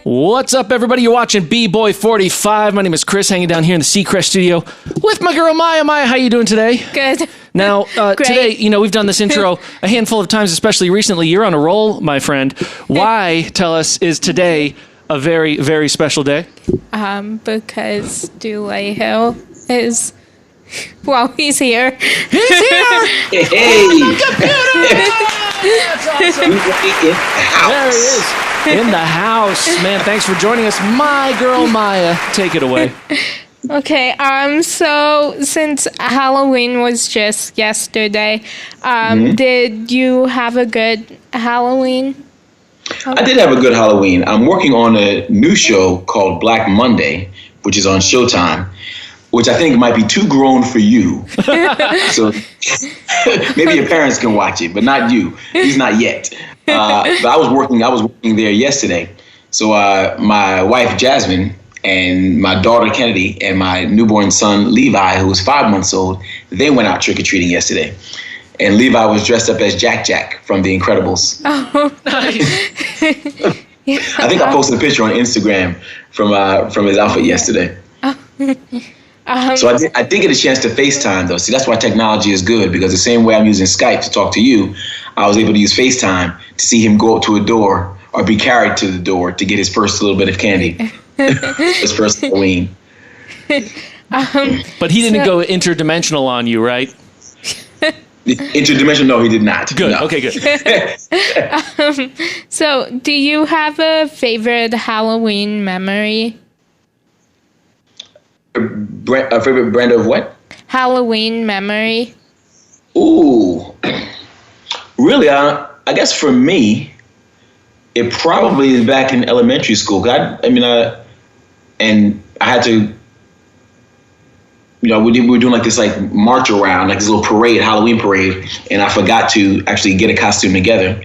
What's up, everybody? You're watching B-Boy 45. My name is Chris, hanging down here in the Seacrest studio with my girl, Maya. Maya, how you doing today? Good. Now, today, we've done this intro a handful of times, especially recently. You're on a roll, my friend. Why, tell us, is today a very, very special day? Because Dulé is... Well, he's here. He's here! Hey! That's awesome. There he is. In the house. Man, thanks for joining us. My girl, Maya. Take it away. Okay, so since Halloween was just yesterday, did you have a good Halloween? I did have a good Halloween. I'm working on a new show called Black Monday, which is on Showtime, which I think might be too grown for you. So maybe your parents can watch it, but not you. At least not yet. But I was working there yesterday. So my wife, Jasmine, and my daughter, Kennedy, and my newborn son, Levi, who was 5 months old, they went out trick-or-treating yesterday. And Levi was dressed up as Jack from The Incredibles. Oh, Nice. I think I posted a picture on Instagram from his outfit yesterday. So I did get a chance to FaceTime, though. See, that's why technology is good, because the same way I'm using Skype to talk to you, I was able to use FaceTime to see him go up to a door or be carried to the door to get his first little bit of candy, his first Halloween. But he didn't go interdimensional on you, right? Interdimensional? No, he did not. Good. No. Okay, good. so do you have a favorite Halloween memory? A favorite brand of what? Halloween memory? Ooh. Really, I guess for me, it probably is back in elementary school. And I had to, we were doing like this like march around, like this little parade, Halloween parade, and I forgot to actually get a costume together.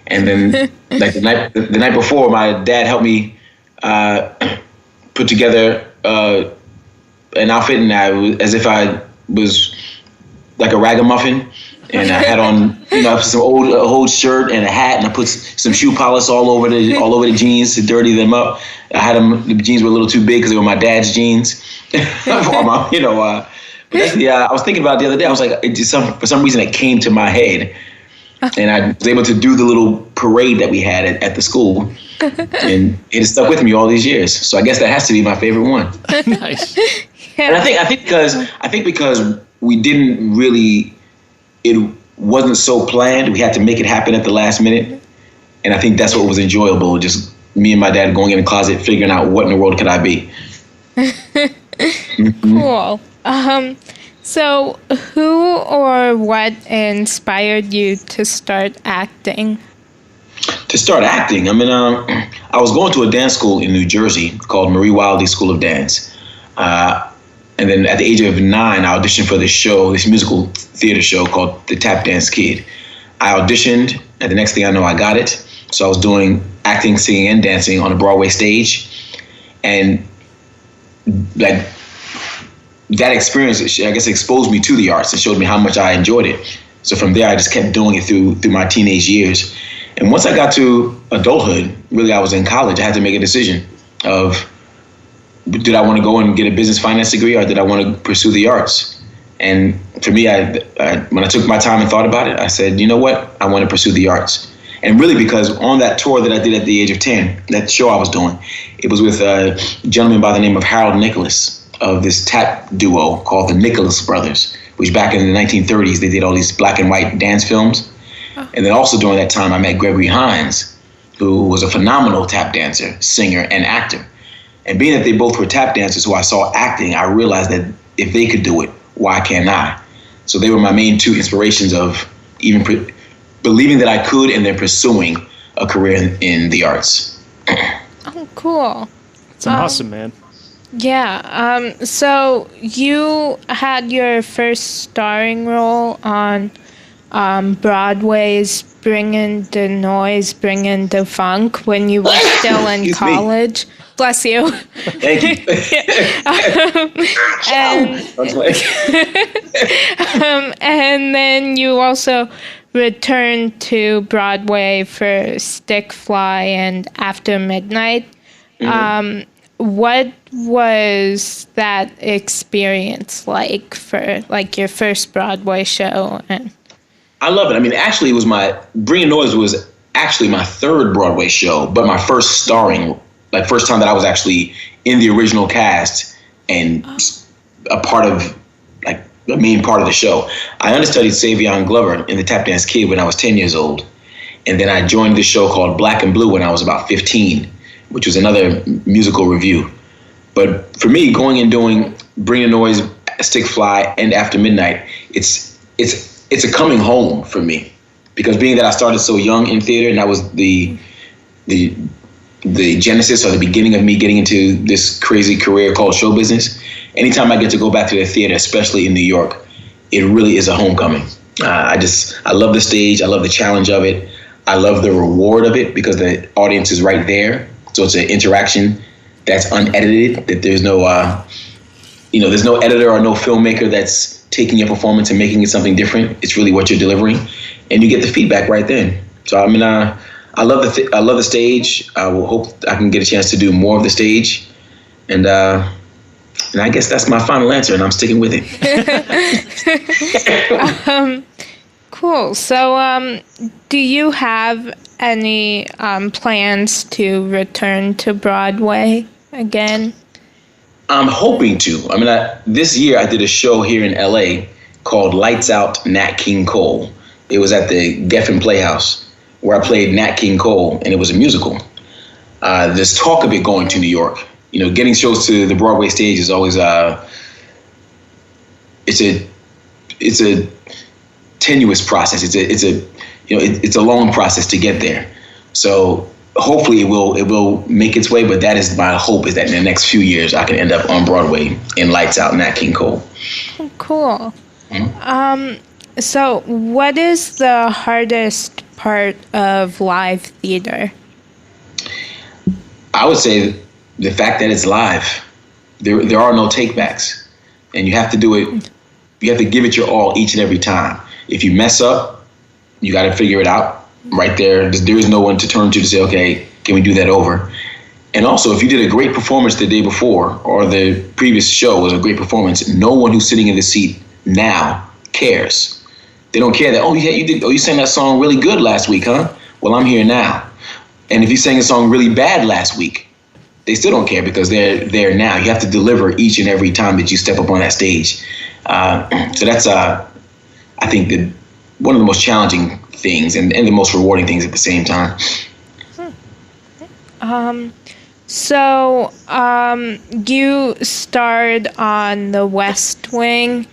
And then like the night before, my dad helped me put together an outfit, and I was as if I was like a ragamuffin, and I had on some old shirt and a hat, and I put some shoe polish all over the jeans to dirty them up. The jeans were a little too big because they were my dad's jeans. I was thinking about it the other day. I was like, for some reason it came to my head, and I was able to do the little parade that we had at the school, and it has stuck with me all these years. So I guess that has to be my favorite one. Nice. And I think because we didn't really, it wasn't so planned. We had to make it happen at the last minute, and I think that's what was enjoyable. Just me and my dad going in the closet, figuring out what in the world could I be. Cool. So who or what inspired you to start acting? To start acting, I was going to a dance school in New Jersey called Marie Wiley School of Dance. And then at the age of 9, I auditioned for this musical theater show called The Tap Dance Kid. I auditioned, and the next thing I know, I got it. So I was doing acting, singing, and dancing on a Broadway stage. And like that experience, I guess, exposed me to the arts and showed me how much I enjoyed it. So from there, I just kept doing it through my teenage years. And once I got to adulthood, really, I was in college, I had to make a decision of, did I want to go and get a business finance degree, or did I want to pursue the arts? And for me, when I took my time and thought about it, I said, you know what? I want to pursue the arts. And really, because on that tour that I did at the age of 10, that show I was doing, it was with a gentleman by the name of Harold Nicholas of this tap duo called the Nicholas Brothers, which back in the 1930s, they did all these black and white dance films. Oh. And then also during that time, I met Gregory Hines, who was a phenomenal tap dancer, singer, and actor. And being that they both were tap dancers who I saw acting, I realized that if they could do it, why can't I? So they were my main two inspirations of even believing that I could and then pursuing a career in the arts. Oh, cool. It's awesome, man. Yeah. So you had your first starring role on Broadway's Bringing the Noise, Bringing the Funk when you were still in college. Me. Bless you. Thank you. And then you also returned to Broadway for Stick Fly and After Midnight. What was that experience like for like your first Broadway show? And I love it. I mean, actually, Bringing Noise was actually my third Broadway show, but my first starring, like first time that I was actually in the original cast and a part of, like, the main part of the show. I understudied Savion Glover in The Tap Dance Kid when I was 10 years old. And then I joined this show called Black and Blue when I was about 15, which was another musical review. But for me, going and doing Bringing Noise, Stick Fly, and After Midnight, it's a coming home for me, because being that I started so young in theater, and that was the genesis or the beginning of me getting into this crazy career called show business. Anytime I get to go back to the theater, especially in New York, it really is a homecoming. I love the stage. I love the challenge of it. I love the reward of it because the audience is right there. So it's an interaction that's unedited, that there's no, there's no editor or no filmmaker that's taking your performance and making it something different. It's really what you're delivering, and you get the feedback right then. So I mean, I love the stage. I will hope I can get a chance to do more of the stage, and I guess that's my final answer, and I'm sticking with it. Cool. So, do you have any plans to return to Broadway again? I'm hoping to. I mean, this year I did a show here in LA called Lights Out, Nat King Cole. It was at the Geffen Playhouse, where I played Nat King Cole, and it was a musical. There's talk of it going to New York. You know, getting shows to the Broadway stage is always it's a tenuous process. It's a long process to get there. So hopefully it will make its way, but that is my hope, is that in the next few years I can end up on Broadway in Lights Out, Nat King Cole. Oh, cool. Mm-hmm. So what is the hardest part of live theater? I would say the fact that it's live. There are no takebacks, and you have to do it. You have to give it your all each and every time. If you mess up, you got to figure it out right there. There is no one to turn to say, okay, can we do that over? And also, if you did a great performance the day before, or the previous show was a great performance, no one who's sitting in the seat now cares. They don't care that, you sang that song really good last week, huh? Well, I'm here now. And if you sang a song really bad last week, they still don't care, because they're there now. You have to deliver each and every time that you step up on that stage. So that's, I think, one of the most challenging things and the most rewarding things at the same time. So you starred on The West Wing,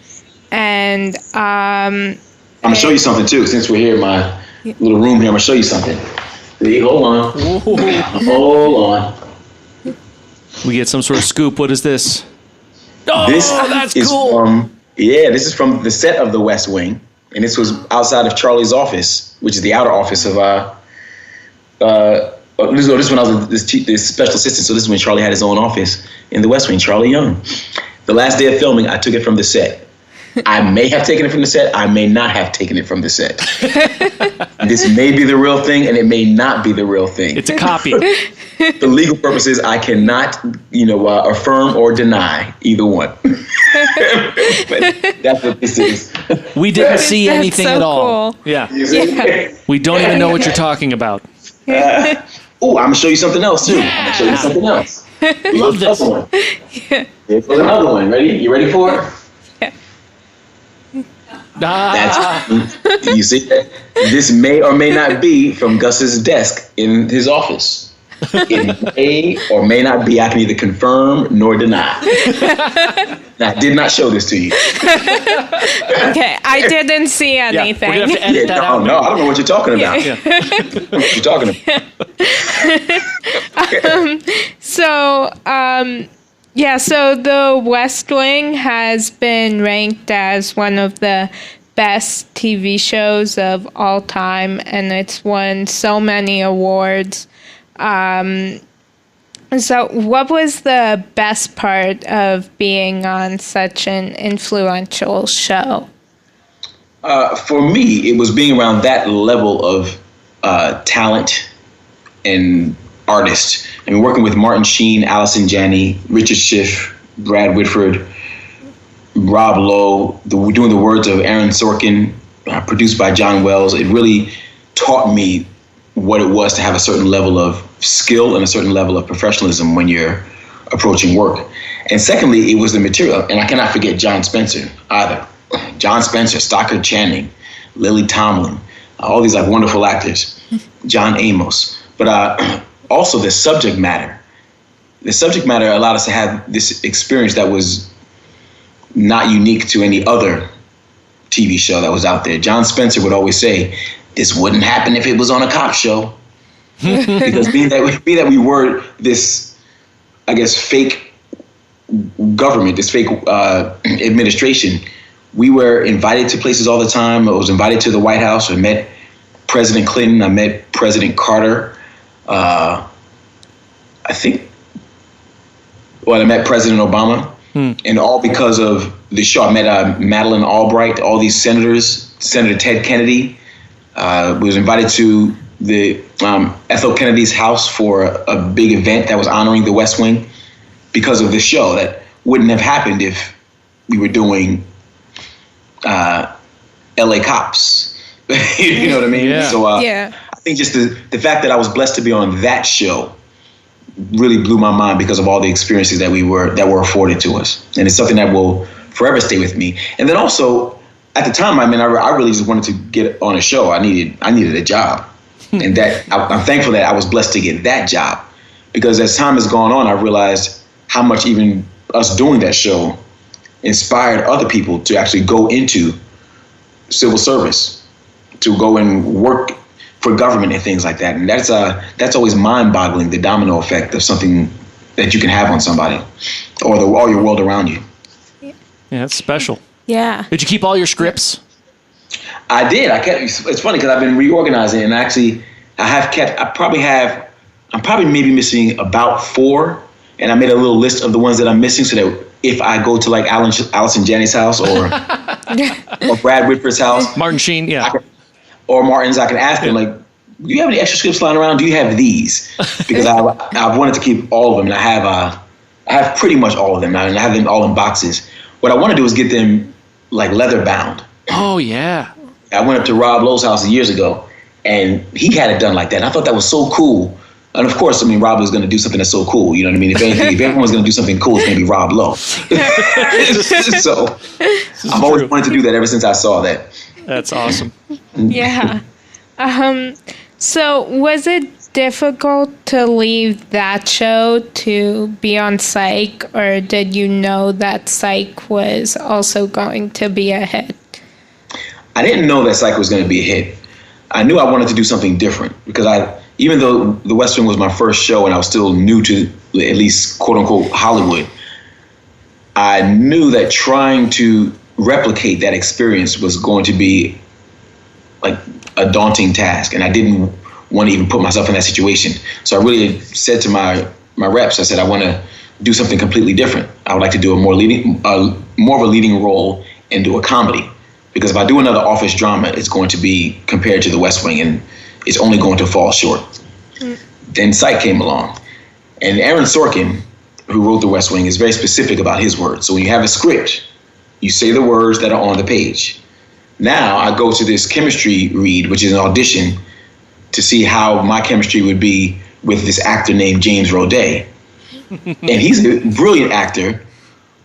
and I'm gonna show you something too. Since we're here in my little room here, I'm gonna show you something. Hold on. Hold on. We get some sort of scoop. What is this? Oh, that's cool. This is from the set of The West Wing, and this was outside of Charlie's office, which is the outer office of this is when I was this special assistant. So this is when Charlie had his own office in The West Wing. Charlie Young. The last day of filming, I took it from the set. I may have taken it from the set. I may not have taken it from the set. This may be the real thing, and it may not be the real thing. It's a copy. For legal purposes, I cannot, affirm or deny either one. But that's what this is. We didn't see anything so at all. Cool. Yeah. We don't even know what you're talking about. I'm gonna show you something else too. I'm gonna show you something else. Love this. One. Here's another one. Ready? You ready for it? You see, this may or may not be from Gus's desk in his office. It may or may not be. I can neither confirm nor deny. Now, I did not show this to you. Okay, I didn't see anything. We're gonna have to edit that out. No, I don't know what you're talking about. What you talking about? So The West Wing has been ranked as one of the best TV shows of all time, and it's won so many awards. So what was the best part of being on such an influential show? For me, it was being around that level of talent and artist I mean, working with Martin Sheen, Allison Janney, Richard Schiff, Brad Whitford, Rob Lowe, doing the words of Aaron Sorkin, produced by John Wells, it really taught me what it was to have a certain level of skill and a certain level of professionalism when you're approaching work. And secondly, it was the material. And I cannot forget John Spencer either. John Spencer, Stockard Channing, Lily Tomlin, all these like wonderful actors, John Amos. But also the subject matter. The subject matter allowed us to have this experience that was not unique to any other TV show that was out there. John Spencer would always say, this wouldn't happen if it was on a cop show. Because being that we were this, I guess, fake government, this fake administration, we were invited to places all the time. I was invited to the White House. I met President Clinton. I met President Carter. I met President Obama. And all because of the show. I met Madeleine Albright, all these senators, Senator Ted Kennedy. Was invited to the Ethel Kennedy's house for a big event that was honoring the West Wing because of this show that wouldn't have happened if we were doing LA Cops. You know what I mean? Yeah. So I think just the fact that I was blessed to be on that show really blew my mind because of all the experiences that were afforded to us. And it's something that will forever stay with me. And then also, at the time, I really just wanted to get on a show. I needed a job. And that I'm thankful that I was blessed to get that job. Because as time has gone on, I realized how much even us doing that show inspired other people to actually go into civil service, to go and work for government and things like that. And that's always mind-boggling, the domino effect of something that you can have on somebody or all your world around you. Yeah, that's special. Yeah. Did you keep all your scripts? I did. It's funny because I've been reorganizing, and actually I'm probably maybe missing about 4, and I made a little list of the ones that I'm missing so that if I go to like Allison Janney's house or Brad Whitford's house, Martin Sheen, yeah. Or Martin's, I can ask them, like, do you have any extra scripts lying around? Do you have these? Because I've wanted to keep all of them, and I have pretty much all of them now, and I have them all in boxes. What I want to do is get them like leather bound. Oh, yeah. I went up to Rob Lowe's house years ago, and he had it done like that. And I thought that was so cool. And of course, I mean, Rob was going to do something that's so cool. You know what I mean? If everyone's going to do something cool, it's going to be Rob Lowe. So I've always wanted to do that ever since I saw that. That's awesome. Yeah. So was it difficult to leave that show to be on Psych, or did you know that Psych was also going to be a hit? I didn't know that Psych was going to be a hit. I knew I wanted to do something different because even though The West Wing was my first show and I was still new to at least quote unquote Hollywood, I knew that trying to replicate that experience was going to be like a daunting task, and I didn't want to even put myself in that situation. So I really said to my reps, I said, I want to do something completely different. I would like to do more of a leading role and do a comedy. Because if I do another office drama, it's going to be compared to The West Wing, and it's only going to fall short. Then Psych came along. And Aaron Sorkin, who wrote The West Wing, is very specific about his words. So when you have a script, you say the words that are on the page. Now I go to this chemistry read, which is an audition, to see how my chemistry would be with this actor named James Roday. And he's a brilliant actor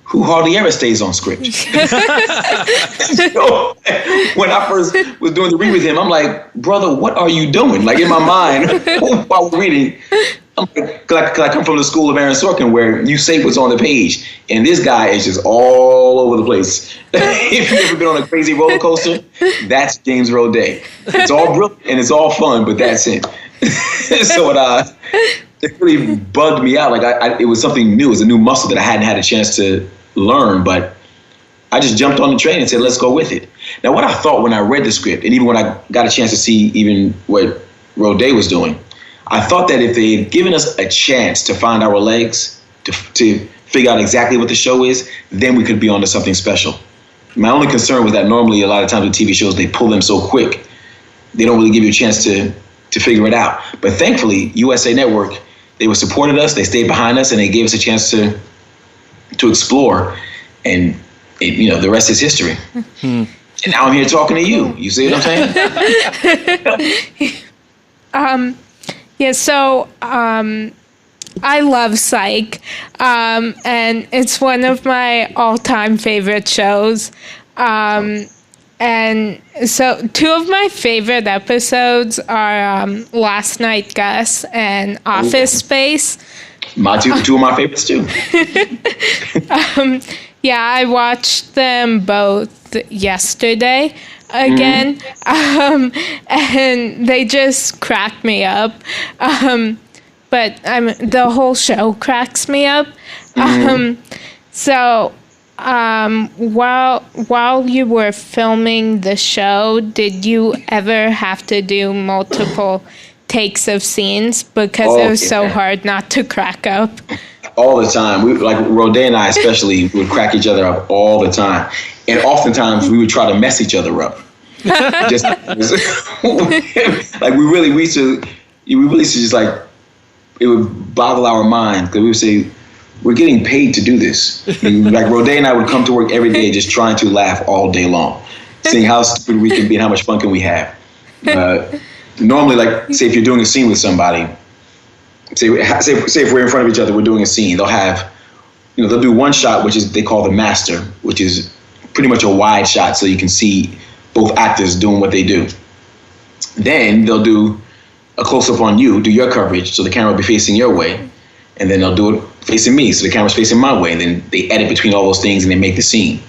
who hardly ever stays on script. So when I first was doing the read with him, I'm like, brother, what are you doing? Like in my mind, while we're reading, because I come from the school of Aaron Sorkin where you say what's on the page, and this guy is just all over the place. If you've ever been on a crazy roller coaster, that's James Roday. It's all brilliant and it's all fun, but that's him. So it really bugged me out. Like it was something new. It was a new muscle that I hadn't had a chance to learn, but I just jumped on the train and said, let's go with it. Now, what I thought when I read the script, and even when I got a chance to see even what Roday was doing, I thought that if they had given us a chance to find our legs, to figure out exactly what the show is, then we could be onto something special. My only concern was that normally a lot of times with TV shows, they pull them so quick, they don't really give you a chance to figure it out. But thankfully, USA Network They supported us. They stayed behind us, and they gave us a chance to explore. And the rest is history. And now I'm here talking to you. You see what I'm saying? Yeah. So I love Psych, and it's one of my all-time favorite shows. And so 2 of my favorite episodes are Last Night Gus and Office Space. My two of my favorites too. Yeah, I watched them both yesterday again, and they just crack me up. But the whole show cracks me up. So while you were filming the show, did you ever have to do multiple takes of scenes because it was so hard not to crack up? All the time. We like Rodé and I especially would crack each other up all the time. And oftentimes we would try to mess each other up. Just like we really used to just like, it would boggle our mind because we would say, we're getting paid to do this. And like Rodé and I would come to work every day just trying to laugh all day long, seeing how stupid we can be and how much fun can we have. Normally, like, say if you're doing a scene with somebody, say if we're in front of each other, we're doing a scene, they'll do one shot, which is they call the master, which is pretty much a wide shot so you can see both actors doing what they do. Then they'll do a close-up on you, do your coverage, so the camera will be facing your way. And then they'll do it facing me, so the camera's facing my way. And then they edit between all those things and they make the scene.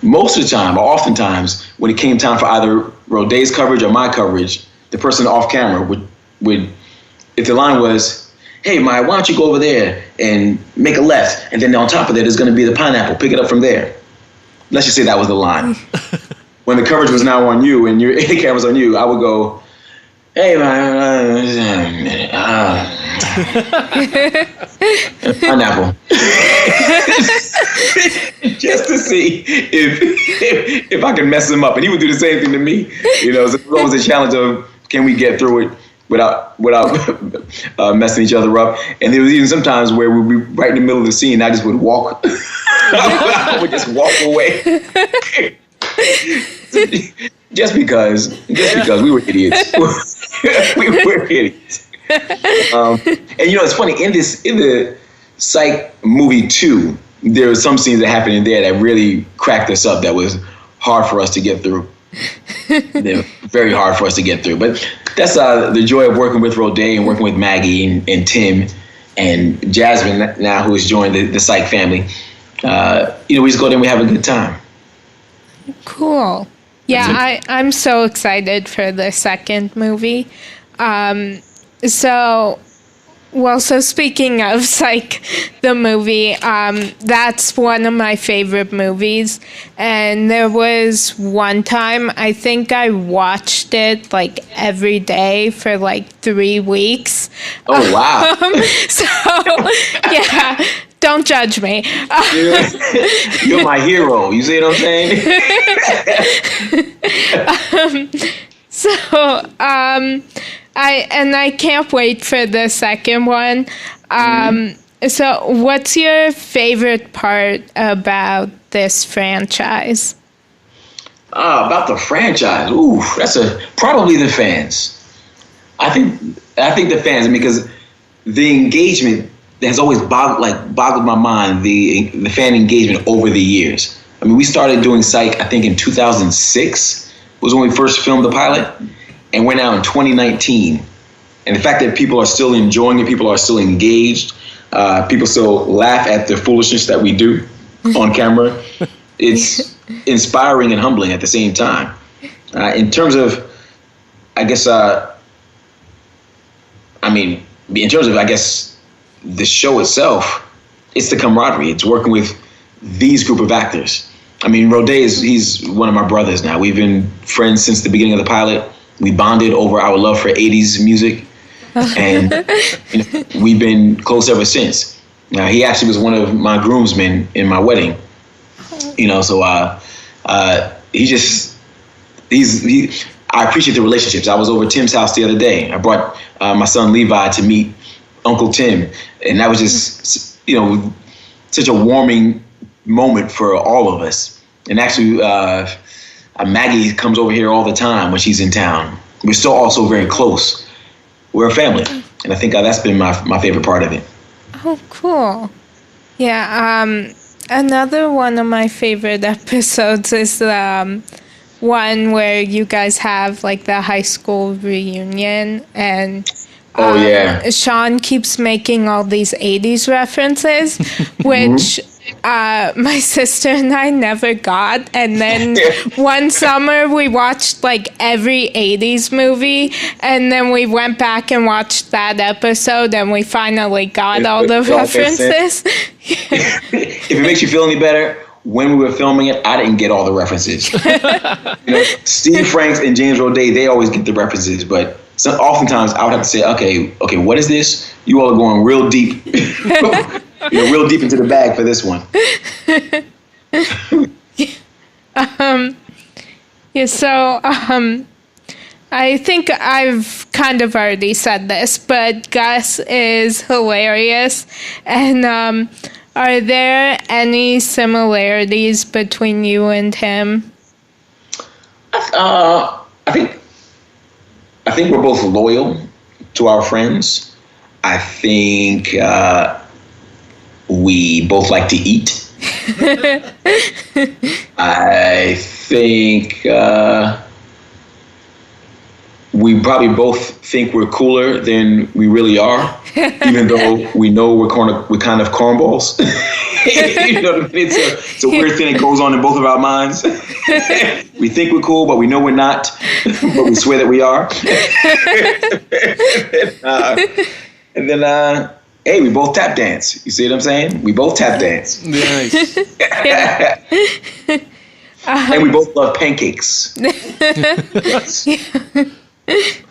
Most of the time, or oftentimes, when it came time for either Rodé's coverage or my coverage, the person off camera would if the line was, hey, Maya, why don't you go over there and make a left? And then on top of that, there's going to be the pineapple. Pick it up from there. Let's just say that was the line. When the coverage was now on you and the camera's on you, I would go, hey, pineapple. Just to see if I can mess him up. And he would do the same thing to me. So it was always a challenge of, can we get through it without messing each other up? And there was even sometimes where we'd be right in the middle of the scene and I just would walk. I would just walk away. just because we were idiots. We were idiots. And it's funny, in the Psych movie 2, there were some scenes that happened in there that really cracked us up, that was hard for us to get through. They're very hard for us to get through. But that's the joy of working with Rodé and working with Maggie and Tim and Jasmine now, who has joined the Psych family. We just go there and we have a good time. Cool. Yeah, I'm so excited for the second movie. So speaking of Psych, the movie, that's one of my favorite movies. And there was one time, I think I watched it like every day for like 3 weeks. Oh, wow. Yeah, don't judge me. You're my hero. You see what I'm saying? I can't wait for the second one. So what's your favorite part about this franchise? About the franchise. Ooh, that's probably the fans. I think the fans, because the engagement has always boggled my mind, the fan engagement over the years. I mean, we started doing Psych, I think in 2006 was when we first filmed the pilot. And we're now in 2019. And the fact that people are still enjoying it, people are still engaged, people still laugh at the foolishness that we do on camera, it's inspiring and humbling at the same time. In terms of, I guess, the show itself, it's the camaraderie. It's working with these group of actors. I mean, Rodé he's one of my brothers now. We've been friends since the beginning of the pilot. We bonded over our love for 80s music, and we've been close ever since. He actually was one of my groomsmen in my wedding. So I appreciate the relationships. I was over Tim's house the other day. I brought my son Levi to meet Uncle Tim, and that was just such a warming moment for all of us. And actually, Maggie comes over here all the time when she's in town. We're still also very close. We're a family, and I think that's been my favorite part of it. Oh, cool. Yeah, another one of my favorite episodes is the one where you guys have like the high school reunion, and Sean keeps making all these 80s references, which my sister and I never got. And then one summer we watched like every 80s movie, and then we went back and watched that episode, and we finally got all the references. If it makes you feel any better, when we were filming it, I didn't get all the references. Steve Franks and James Roday, they always get the references, but oftentimes I would have to say, okay, what is this? You all are going real deep, real deep into the bag for this one. I think I've kind of already said this, but Gus is hilarious. And are there any similarities between you and him? I think we're both loyal to our friends. I think we both like to eat. I think we probably both think we're cooler than we really are, even though we know we're kind of cornballs. You know what I mean? It's a weird thing that goes on in both of our minds. We think we're cool, but we know we're not, but we swear that we are. And then, hey, we both tap dance. You see what I'm saying? We both tap dance. Nice. And we both love pancakes.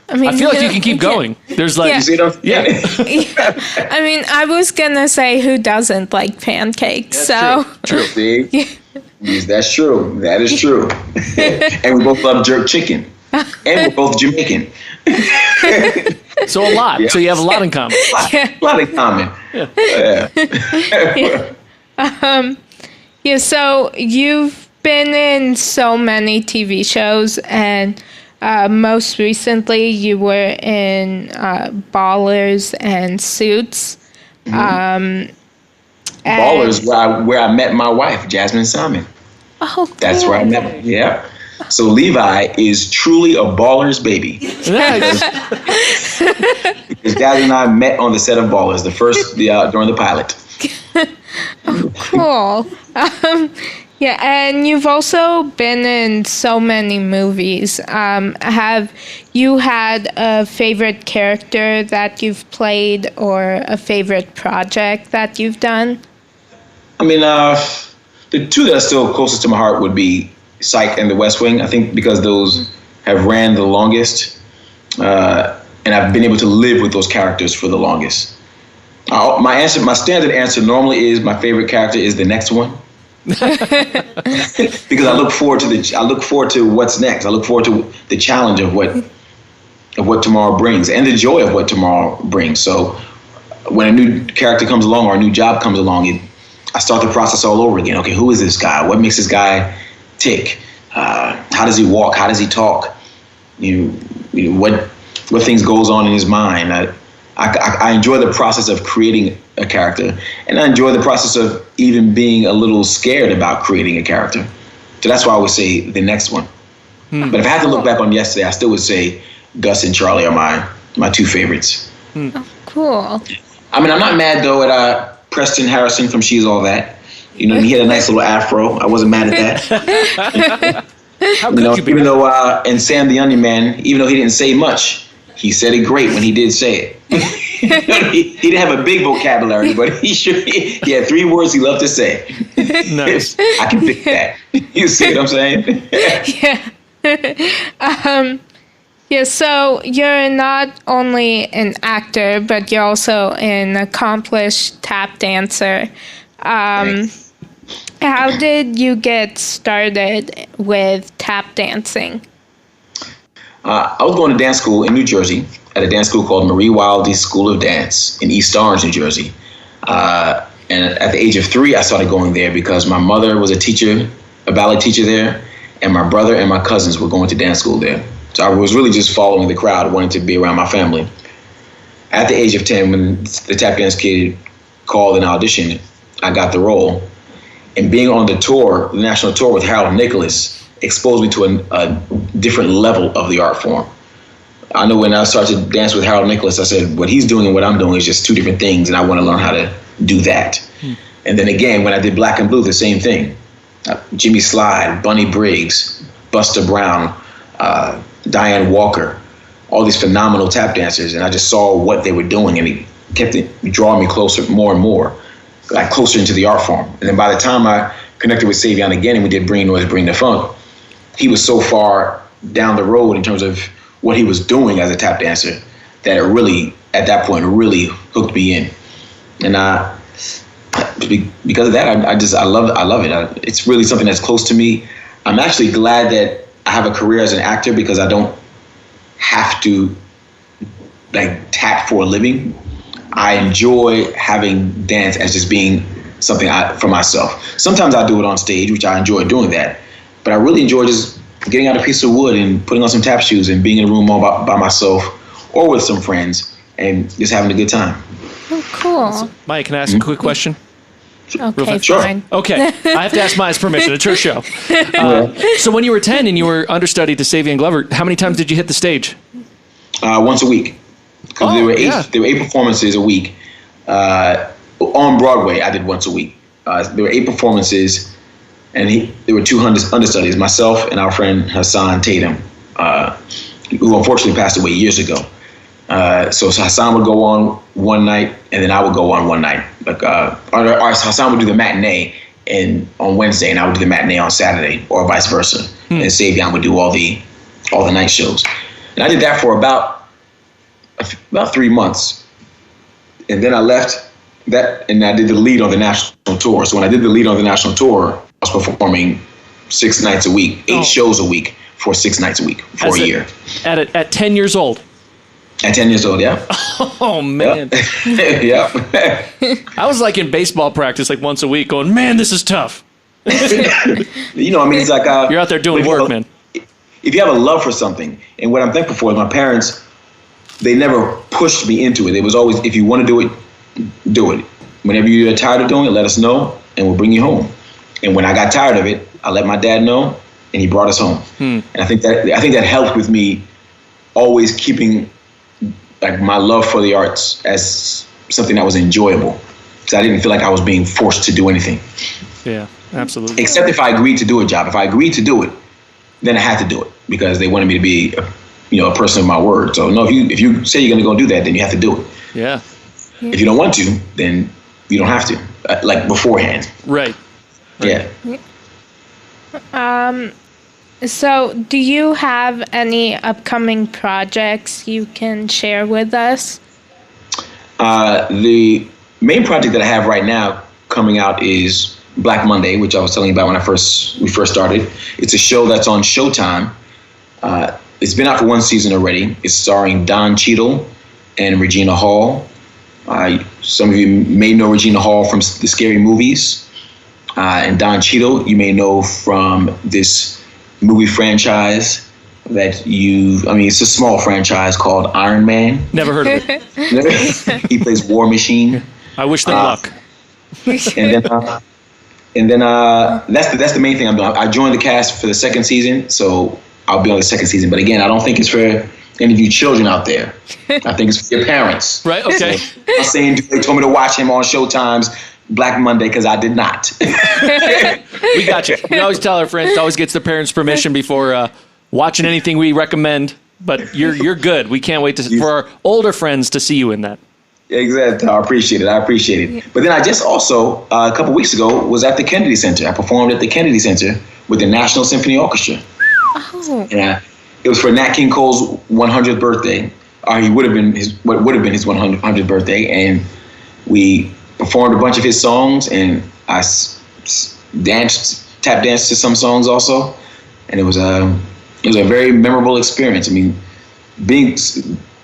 I feel like you can keep going. There's like, you see what I'm saying? Yeah. I mean, I was gonna say who doesn't like pancakes. That's true. See? Yes, that's true. That is true. And we both love jerk chicken. And we're both Jamaican. So a lot. Yeah. So you have a lot in common. A lot in common. Yeah. So you've been in so many TV shows, and most recently you were in Ballers and Suits. Ballers, where I met my wife, Jasmine Simon. Oh, cool. That's where I met her. Yeah. So Levi is truly a baller's baby. Nice. Because Jasmine and I met on the set of Ballers, during the pilot. Oh, cool. Yeah, and you've also been in so many movies. Have you had a favorite character that you've played, or a favorite project that you've done? I mean, the two that are still closest to my heart would be Psych and The West Wing. I think because those have ran the longest, and I've been able to live with those characters for the longest. My standard answer normally is my favorite character is the next one. Because I look forward to what's next. I look forward to the challenge of what tomorrow brings, and the joy of what tomorrow brings. So when a new character comes along, or a new job comes along, I start the process all over again. Okay, who is this guy? What makes this guy tick? How does he walk? How does he talk? What things goes on in his mind? I enjoy the process of creating a character, and I enjoy the process of even being a little scared about creating a character. So that's why I would say the next one. But if I had to look back on yesterday, I still would say Gus and Charlie are my two favorites. Oh, cool. I mean, I'm not mad though at Preston Harrison from She's All That. He had a nice little afro. I wasn't mad at that. How could you be? Even though, and Sam the Onion Man, even though he didn't say much, he said it great when he did say it. He didn't have a big vocabulary, but he had 3 words he loved to say. Nice. I can pick that. You see what I'm saying? Yeah, so you're not only an actor, but you're also an accomplished tap dancer. How did you get started with tap dancing? I was going to dance school in New Jersey, at a dance school called Marie Wildy School of Dance in East Orange, New Jersey. And at the age of 3, I started going there because my mother was a teacher, a ballet teacher there, and my brother and my cousins were going to dance school there. So I was really just following the crowd, wanting to be around my family. At the age of 10, when the tap dance kid called and auditioned, I got the role. And being on the tour, the national tour with Harold Nicholas, exposed me to a different level of the art form. I know when I started to dance with Harold Nicholas, I said, what he's doing and what I'm doing is just 2 different things, and I want to learn how to do that. And then again, when I did Black and Blue, the same thing. Jimmy Slide, Bunny Briggs, Buster Brown, Diane Walker, all these phenomenal tap dancers, and I just saw what they were doing, and it kept drawing me closer, more and more, like closer into the art form. And then by the time I connected with Savion again and we did Bring Noise, Bring the Funk, he was so far down the road in terms of what he was doing as a tap dancer that it really, at that point, really hooked me in. And because of that, I love it. It's really something that's close to me. I'm actually glad that I have a career as an actor because I don't have to like tap for a living. I enjoy having dance as just being something for myself. Sometimes I do it on stage, which I enjoy doing that. But I really enjoy just getting out a piece of wood and putting on some tap shoes and being in a room all by myself or with some friends and just having a good time. Oh, cool. Mike, can I ask a quick question? Okay, Sure. fine. Okay, I have to ask Maya's permission. It's her show. So when you were 10 and you were understudy to Savion Glover, how many times did you hit the stage? Once a week. Because there were 8 performances a week. On Broadway, I did once a week. There were 8 performances, and there were 2 understudies, myself and our friend Hassan Tatum, who unfortunately passed away years ago. So Hassan would go on one night, and then I would go on one night. Like, or Hassan would do the matinee on Wednesday, and I would do the matinee on Saturday, or vice versa. And Savion would do all the night shows. And I did that for about 3 months, and then I left that, and I did the lead on the national tour. So when I did the lead on the national tour, I was performing 6 nights a week, 8 shows a week for 6 nights a week for a year. At 10 years old. At 10 years old, yeah. Oh, man. Yeah. I was like in baseball practice like once a week going, man, this is tough. It's like... You're out there doing work, man. If you have a love for something, and what I'm thankful for is my parents, they never pushed me into it. It was always, if you want to do it, do it. Whenever you're tired of doing it, let us know, and we'll bring you home. And when I got tired of it, I let my dad know, and he brought us home. And I think that helped with me always keeping like my love for the arts as something that was enjoyable, because I didn't feel like I was being forced to do anything. Yeah, absolutely. Except if I agreed to do a job. If I agreed to do it, then I had to do it because they wanted me to be, a person of my word. So no, if you say you're going to go do that, then you have to do it. Yeah. If you don't want to, then you don't have to. Like beforehand. Right. Yeah. So do you have any upcoming projects you can share with us? The main project that I have right now coming out is Black Monday, which I was telling you about when we first started. It's a show that's on Showtime. It's been out for 1 season already. It's starring Don Cheadle and Regina Hall. Some of you may know Regina Hall from the Scary Movies. And Don Cheadle, you may know from this movie franchise that it's a small franchise called Iron Man. Never heard of it. He plays War Machine. I wish them luck. And then that's the main thing I'm doing. I joined the cast for the 2nd season, so I'll be on the 2nd season. But again, I don't think it's for any of you children out there. I think it's for your parents. Right, okay. So I'm saying they told me to watch him on Showtime's Black Monday because I did not. We got you. We always tell our friends to always get the parents' permission before watching anything we recommend. But you're good. We can't wait for our older friends to see you in that. Exactly. I appreciate it. But then I just also, a couple weeks ago, was at the Kennedy Center. I performed at the Kennedy Center with the National Symphony Orchestra. Oh. And it was for Nat King Cole's 100th birthday. Or what would have been his 100th birthday. And we performed a bunch of his songs, and I tap danced to some songs also. And it was a very memorable experience. I mean,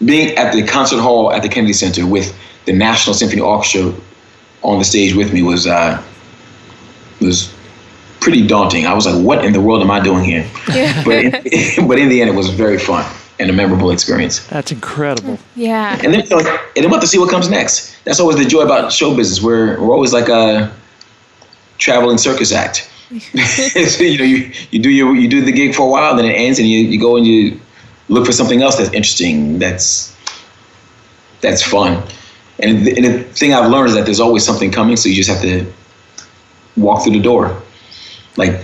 being at the concert hall at the Kennedy Center with the National Symphony Orchestra on the stage with me was pretty daunting. I was like, what in the world am I doing here? Yeah. But in the end, it was very fun and a memorable experience. That's incredible. Yeah. And then we'll have to see what comes next. That's always the joy about show business. We're always like a traveling circus act. So, you do the gig for a while, then it ends, and you go and you look for something else that's interesting, that's fun. And the thing I've learned is that there's always something coming, so you just have to walk through the door. Like,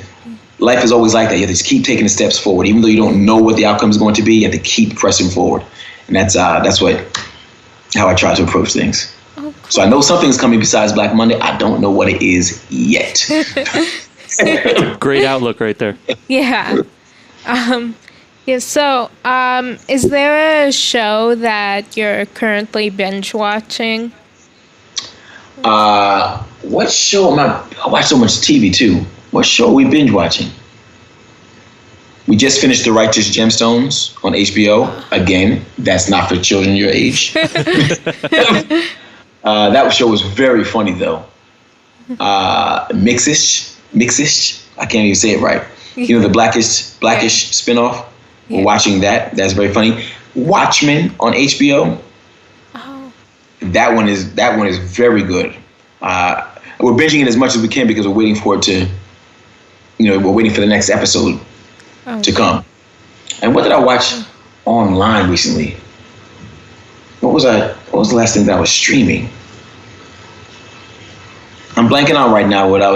life is always like that. You have to keep taking the steps forward. Even though you don't know what the outcome is going to be, you have to keep pressing forward. And that's how I try to approach things. Oh, cool. So I know something's coming besides Black Monday. I don't know what it is yet. Great outlook right there. Yeah. So, is there a show that you're currently binge watching? What show I watch so much TV too. What show are we binge watching? We just finished The Righteous Gemstones on HBO. Again, that's not for children your age. That show was very funny though. Mixish. I can't even say it right. The Blackish spinoff. Yeah. We're watching that. That's very funny. Watchmen on HBO. Oh. That one is very good. We're binging it as much as we can because we're waiting for it to. We're waiting for the next episode to come. And what did I watch online recently? What was the last thing that I was streaming? I'm blanking out right now what I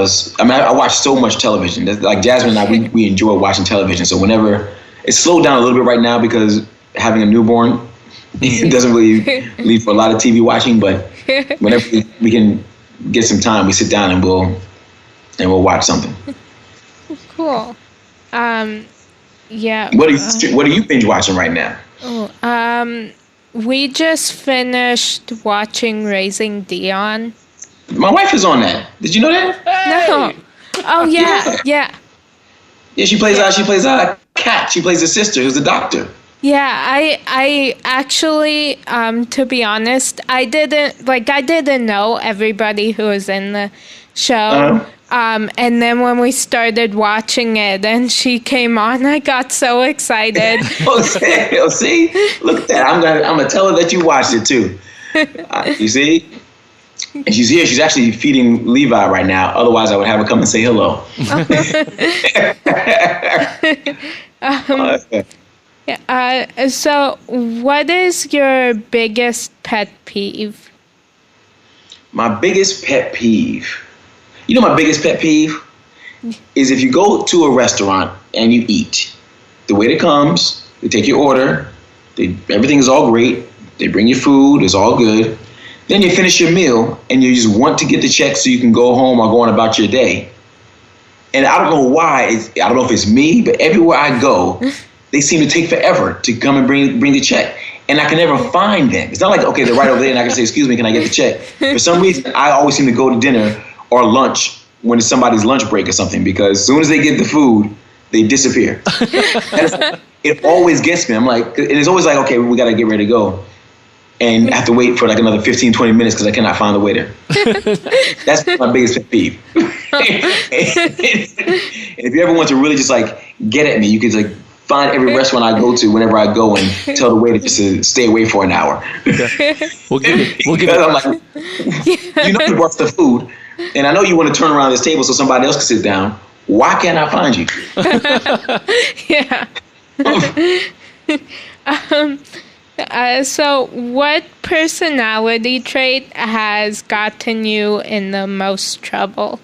watch so much television. Like Jasmine and I, we enjoy watching television. So whenever it's slowed down a little bit right now because having a newborn, it doesn't really lead for a lot of TV watching. But whenever we can get some time, we sit down and we'll watch something. Cool. Yeah. What are you binge watching right now? We just finished watching Raising Dion. My wife is on that. Did you know that? No. Oh yeah. Yeah. Yeah, she plays a cat. She plays a sister who's a doctor. Yeah, I actually, to be honest, I didn't know everybody who was in the show. Uh-huh. And then when we started watching it and she came on, I got so excited. See? Look at that. I'm gonna tell her that you watched it too. You see? And she's here. She's actually feeding Levi right now. Otherwise, I would have her come and say hello. So what is your biggest pet peeve? My biggest pet peeve. My biggest pet peeve is if you go to a restaurant and you eat. The waiter comes, they take your order, everything is all great, they bring you food, it's all good. Then you finish your meal and you just want to get the check so you can go home or go on about your day. And I don't know why, I don't know if it's me, but everywhere I go, they seem to take forever to come and bring the check. And I can never find them. It's not like, okay, they're right over there and I can say, excuse me, can I get the check? For some reason, I always seem to go to dinner or lunch when it's somebody's lunch break or something, because as soon as they get the food, they disappear. It always gets me. I'm like, and it's always like, okay, we got to get ready to go. And I have to wait for like another 15, 20 minutes because I cannot find the waiter. That's my biggest pet peeve. And if you ever want to really just like get at me, you could like find every restaurant I go to whenever I go and tell the waiter just to stay away for an hour. Okay. We'll give it. I'm like, you brought the food. And I know you want to turn around this table so somebody else can sit down. Why can't I find you? Yeah. So what personality trait has gotten you in the most trouble?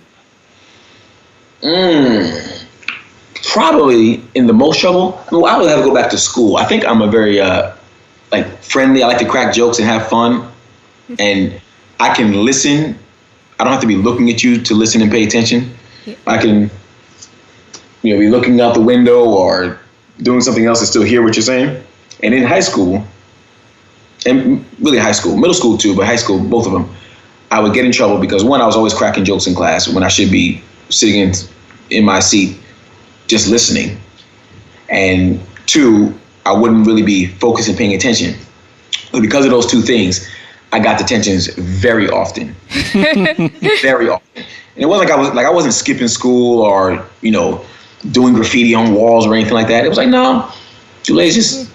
Probably in the most trouble? Well, I would have to go back to school. I think I'm a very friendly. I like to crack jokes and have fun. And I can listen. I don't have to be looking at you to listen and pay attention. Yeah. I can, be looking out the window or doing something else and still hear what you're saying. And in high school, and really high school, middle school too, but high school, both of them, I would get in trouble because one, I was always cracking jokes in class when I should be sitting in my seat just listening. And two, I wouldn't really be focused and paying attention. But because of those two things, I got detentions very often. Very often. And it wasn't I wasn't skipping school or, doing graffiti on walls or anything like that. It was like, no, Dulé's just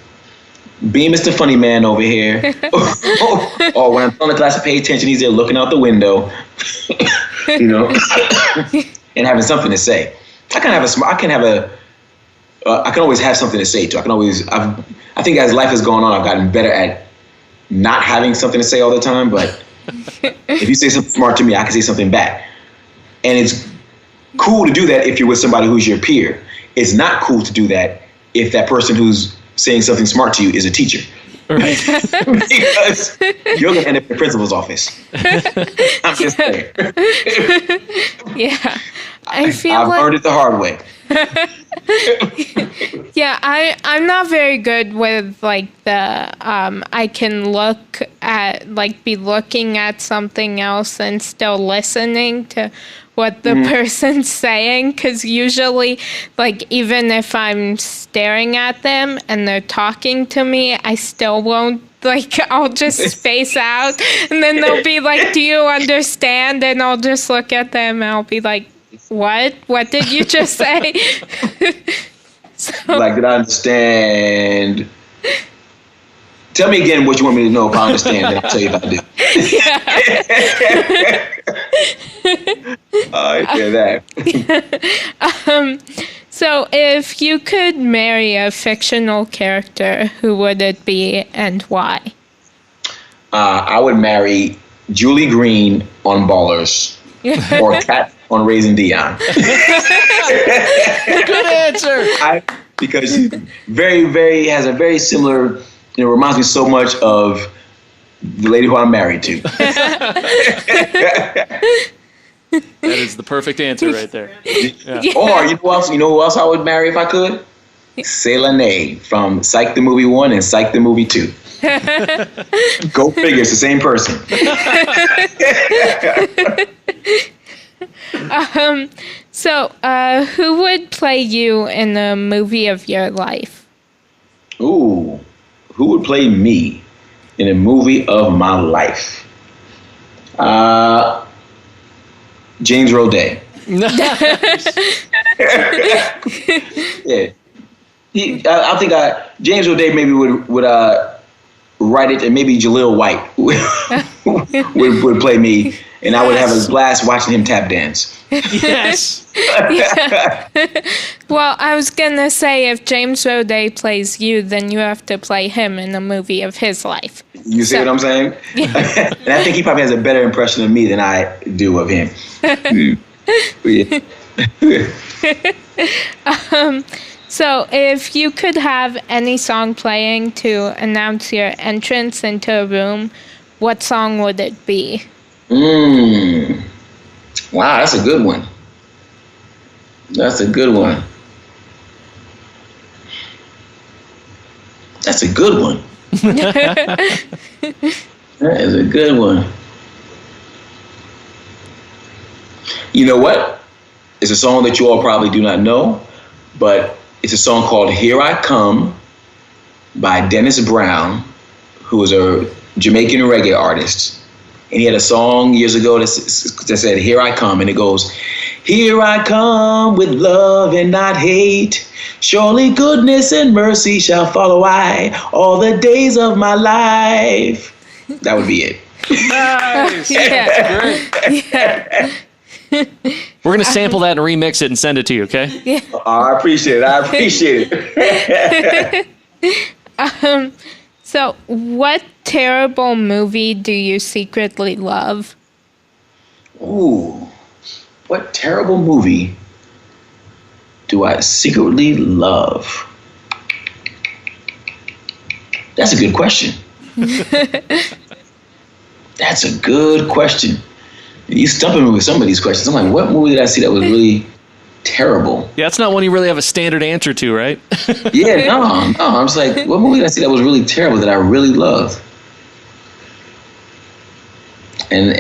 being Mr. Funny Man over here. Or when I'm telling the class to pay attention, he's there looking out the window, and having something to say. I can always have something to say too. I think as life has gone on, I've gotten better at not having something to say all the time. But if you say something smart to me, I can say something back. And it's cool to do that if you're with somebody who's your peer. It's not cool to do that if that person who's saying something smart to you is a teacher. Right. Because you're going to end up in the principal's office. I'm just saying. Yeah. I've learned it the hard way. Yeah, I'm not very good with I can look at be looking at something else and still listening to what the person's saying, because usually even if I'm staring at them and they're talking to me, I still won't I'll just space out, and then they'll be like, do you understand? And I'll just look at them and I'll be like, what did you just say? Did I understand? Tell me again what you want me to know if I understand, and I'll tell you if I do. I hear that. So if you could marry a fictional character, who would it be and why? I would marry Julie Green on Ballers or Kat on Raising Dion. Good answer. Because she has a very similar, reminds me so much of the lady who I'm married to. That is the perfect answer right there. Yeah. Or you know who else I would marry if I could? Selene from Psych the Movie 1 and Psych the Movie 2. Go figure, it's the same person. So who would play you in a movie of your life? Ooh, who would play me in a movie of my life? James Roday. Yeah, I think James Roday maybe would write it, and maybe Jaleel White would play me, and I would have a blast watching him tap dance. Yes. Yeah. Well, I was gonna say, if James Roday plays you, then you have to play him in a movie of his life. You see what I'm saying? Yeah. And I think he probably has a better impression of me than I do of him. So if you could have any song playing to announce your entrance into a room, what song would it be? Wow, that's a good one. That's a good one. That is a good one. You know what? It's a song that you all probably do not know, but it's a song called Here I Come by Dennis Brown, who is a Jamaican reggae artist. And he had a song years ago that said, Here I Come, and it goes, here I come with love and not hate. Surely goodness and mercy shall follow I all the days of my life. That would be it. Nice. Yeah. Great. Yeah. We're going to sample that and remix it and send it to you, okay? Yeah. I appreciate it. So what terrible movie do you secretly love? Ooh, what terrible movie do I secretly love? That's a good question. That's a good question. You stumping me with some of these questions. I'm like, what movie did I see that was really terrible? Yeah, that's not one you really have a standard answer to, right? Yeah, no. I'm just like, what movie did I see that was really terrible that I really loved? And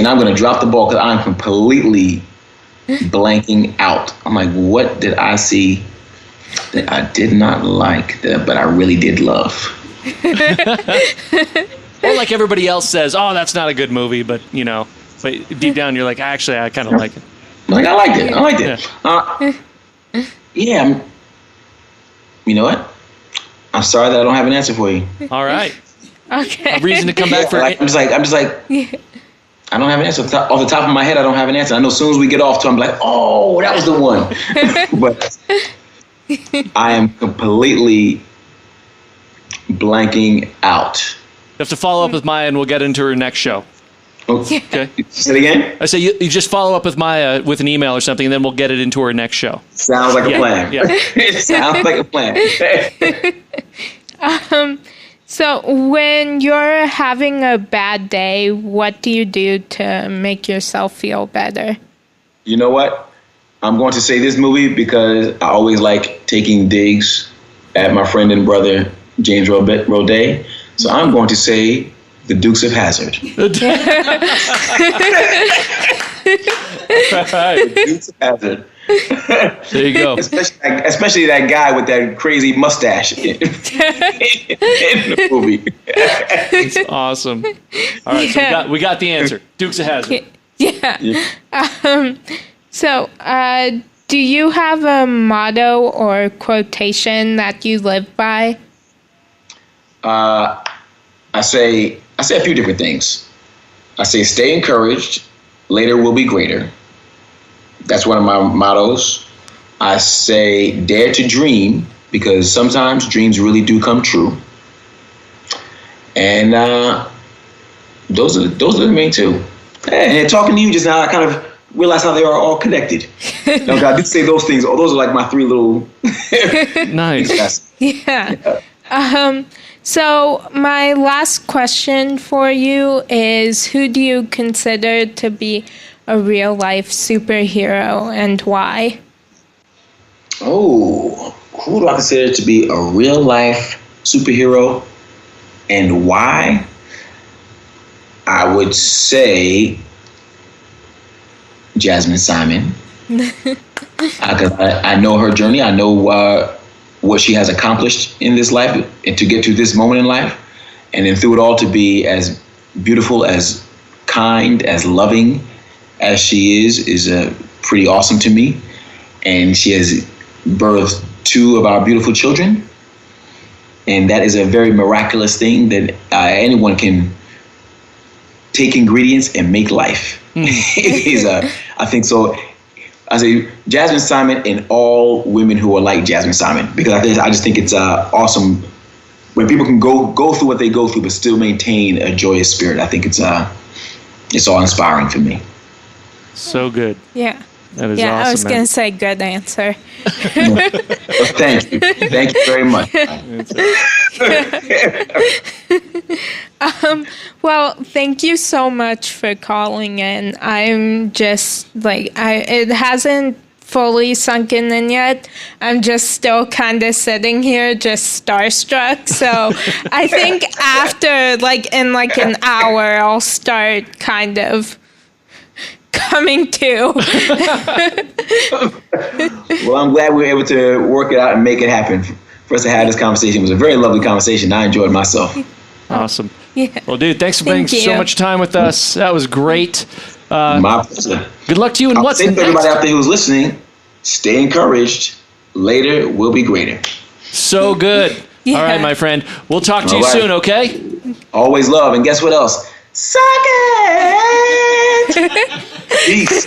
I'm going to drop the ball because I'm completely blanking out. I'm like, what did I see that I did not like, but I really did love? Or like everybody else says, oh, that's not a good movie, but deep down you're like, actually, I kind of like it. Like, I liked it. Yeah. You know what? I'm sorry that I don't have an answer for you. All right. Okay. A reason to come back for I'm just like, I don't have an answer. Off the top of my head, I don't have an answer. I know as soon as we get off to, I'm like, oh, that was the one. But I am completely blanking out. You have to follow up with Maya, and we'll get into her next show. Okay. Say it again? I say you just follow up with Maya with an email or something, and then we'll get it into her next show. Sounds like a plan. Yeah. It sounds like a plan. So when you're having a bad day, what do you do to make yourself feel better? You know what? I'm going to say this movie because I always like taking digs at my friend and brother, James Roday. So I'm going to say The Dukes of Hazzard. The Dukes of Hazzard. There you go. Especially that guy with that crazy mustache in the movie. It's awesome. All right, so we got the answer. Dukes of Hazzard. Yeah. So, do you have a motto or quotation that you live by? I say a few different things. I say, stay encouraged. Later will be greater. That's one of my mottos. I say, dare to dream, because sometimes dreams really do come true. And those are the main two. And talking to you just now, I kind of realize how they are all connected. Now, I did say those things. Those are like my three little. Nice. Yeah. So my last question for you is, who do you consider to be a real life superhero and why? Oh, who do I consider to be a real life superhero and why? I would say Jasmine Simon. I know her journey. I know what she has accomplished in this life and to get to this moment in life. And then through it all to be as beautiful, as kind, as loving as she is pretty awesome to me. And she has birthed two of our beautiful children. And that is a very miraculous thing that anyone can take ingredients and make life. It is I think so. I say Jasmine Simon and all women who are like Jasmine Simon, because I just think it's awesome when people can go through what they go through but still maintain a joyous spirit. I think it's all inspiring for me. So good. Yeah. That is awesome. I was going to say good answer. Thank you. Thank you very much. Well, thank you so much for calling in. I'm just it hasn't fully sunken in yet. I'm just still kind of sitting here just starstruck. So I think after in an hour, I'll start kind of coming to. Well, I'm glad we were able to work it out and make it happen. For us to have this conversation, it was a very lovely conversation. I enjoyed myself. Awesome. Yeah. Well, dude, thanks for spending so much time with us. That was great. My pleasure. Good luck to you. And what's next? Everybody out there who's listening, stay encouraged. Later will be greater. So good. Yeah. All right, my friend. We'll talk to you soon, okay? Always love. And guess what else? Suck it! Peace.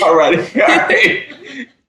All right.